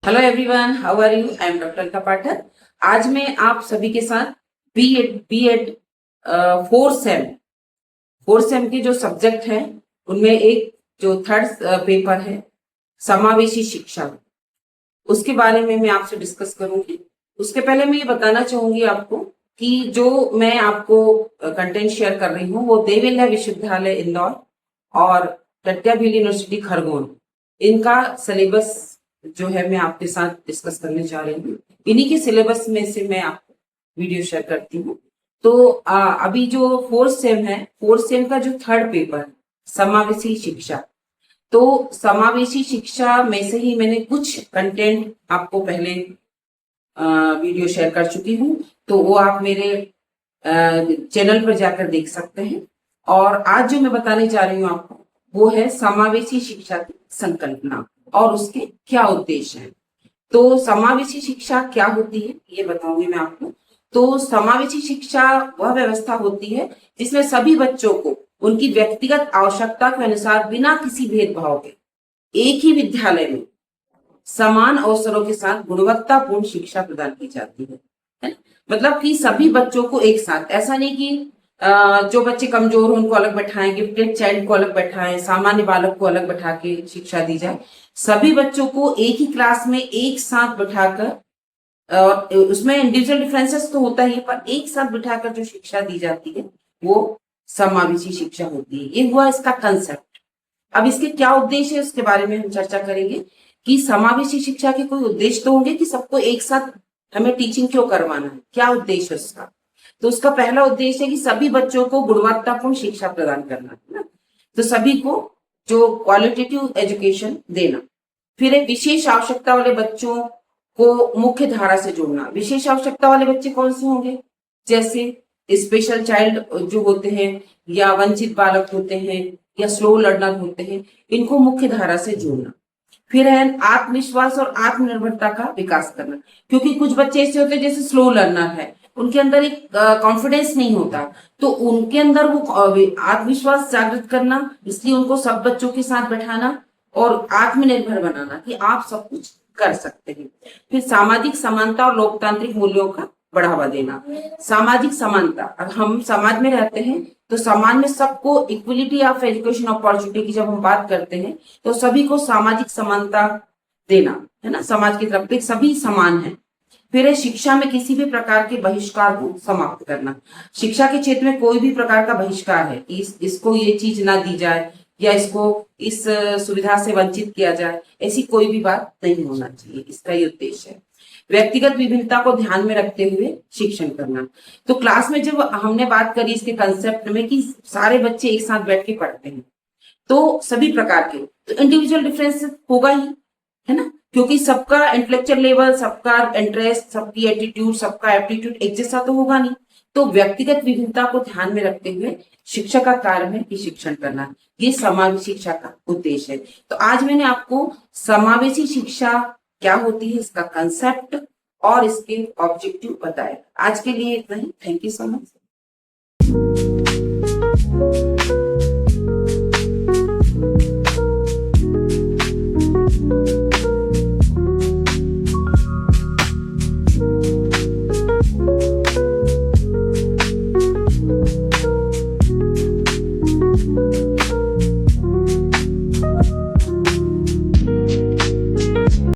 Hello everyone, how are you? I am doctor Alka Pathak. आज मैं आप सभी के साथ बी एड फोर्थ सेम के जो सब्जेक्ट हैं उनमें एक जो थर्ड पेपर है समावेशी शिक्षा, उसके बारे में मैं आपसे डिस्कस करूंगी। उसके पहले मैं ये बताना चाहूंगी आपको कि जो मैं आपको कंटेंट शेयर कर रही हूँ वो देविल्ला विश्वविद्यालय इंदौर और टट्याभिल यूनिवर्सिटी खरगोन, इनका सिलेबस जो है मैं आपके साथ डिस्कस करने जा रही हूँ। इन्हीं के सिलेबस में से मैं आपको वीडियो शेयर करती हूँ। तो अभी जो फोर्थ सेम का जो थर्ड पेपर समावेशी शिक्षा, तो समावेशी शिक्षा में से ही मैंने कुछ कंटेंट आपको पहले वीडियो शेयर कर चुकी हूँ, तो वो आप मेरे चैनल पर जाकर देख सकते हैं। और आज जो मैं बताने जा रही हूँ आपको वो है समावेशी शिक्षा की संकल्पना और उसके क्या उद्देश्य हैं। तो समावेशी शिक्षा क्या होती है ये बताऊंगी मैं आपको। तो समावेशी शिक्षा वह व्यवस्था होती है जिसमें सभी बच्चों को उनकी व्यक्तिगत आवश्यकता के अनुसार बिना किसी भेदभाव के एक ही विद्यालय में समान अवसरों के साथ गुणवत्तापूर्ण शिक्षा प्रदान की जाती है। मतलब कि सभी बच्चों को एक साथ, ऐसा नहीं कि जो बच्चे कमजोर हो उनको अलग बैठाएं, गिफ्टेड चाइल्ड को अलग बैठाएं, सामान्य बालक को अलग बैठा के शिक्षा दी जाए। सभी बच्चों को एक ही क्लास में एक साथ बैठाकर, उसमें इंडिविजुअल डिफरेंसेस तो होता ही, पर एक साथ बिठाकर जो शिक्षा दी जाती है वो समावेशी शिक्षा होती है। ये हुआ इसका कंसेप्ट। अब इसके क्या उद्देश्य है उसके बारे में हम चर्चा करेंगे कि समावेशी शिक्षा के कोई उद्देश्य तो होंगे कि सबको एक साथ हमें टीचिंग क्यों करवाना है, क्या उद्देश्य है उसका। तो उसका पहला उद्देश्य है कि सभी बच्चों को गुणवत्तापूर्ण शिक्षा प्रदान करना है ना, तो सभी को जो क्वालिटेटिव एजुकेशन देना। फिर एक विशेष आवश्यकता वाले बच्चों को मुख्य धारा से जोड़ना। विशेष आवश्यकता वाले बच्चे कौन से होंगे? जैसे स्पेशल चाइल्ड जो होते हैं, या वंचित बालक होते हैं, या स्लो लर्नर होते हैं, इनको मुख्य धारा से जोड़ना। फिर है आत्मविश्वास और आत्मनिर्भरता का विकास करना, क्योंकि कुछ बच्चे ऐसे होते हैं जैसे स्लो लर्नर है, उनके अंदर एक कॉन्फिडेंस नहीं होता, तो उनके अंदर वो आत्मविश्वास जागृत करना, इसलिए उनको सब बच्चों के साथ बैठाना और आत्मनिर्भर बनाना कि आप सब कुछ कर सकते हैं। फिर सामाजिक समानता और लोकतांत्रिक मूल्यों का बढ़ावा देना। सामाजिक समानता, अगर हम समाज में रहते हैं तो समाज में सबको इक्वलिटी ऑफ एजुकेशन अपॉर्चुनिटी की जब हम बात करते हैं तो सभी को सामाजिक समानता देना है ना, समाज की तरफ से सभी समान है। फिर है शिक्षा में किसी भी प्रकार के बहिष्कार को समाप्त करना। शिक्षा के क्षेत्र में कोई भी प्रकार का बहिष्कार है, इसको ये चीज ना दी जाए या इसको इस सुविधा से वंचित किया जाए, ऐसी कोई भी बात नहीं होना चाहिए। इसका ये उद्देश्य है। व्यक्तिगत विभिन्नता को ध्यान में रखते हुए शिक्षण करना। तो क्लास में जब हमने बात करी इसके कंसेप्ट में कि सारे बच्चे एक साथ बैठ के पढ़ते हैं, तो सभी प्रकार के, तो इंडिविजुअल डिफरेंस होगा ही, है ना, क्योंकि सबका इंटेलेक्चुअल लेवल, सबका इंटरेस्ट, सबकी एटीट्यूड, सबका एप्टीट्यूड एक जैसा तो होगा नहीं। तो व्यक्तिगत विभिन्नता को ध्यान में रखते हुए शिक्षा का कार्य है कि शिक्षण करना, ये समावेशी शिक्षा का उद्देश्य है। तो आज मैंने आपको समावेशी शिक्षा क्या होती है, इसका कंसेप्ट और इसके ऑब्जेक्टिव बताया। आज के लिए इतना ही। Thank you so much.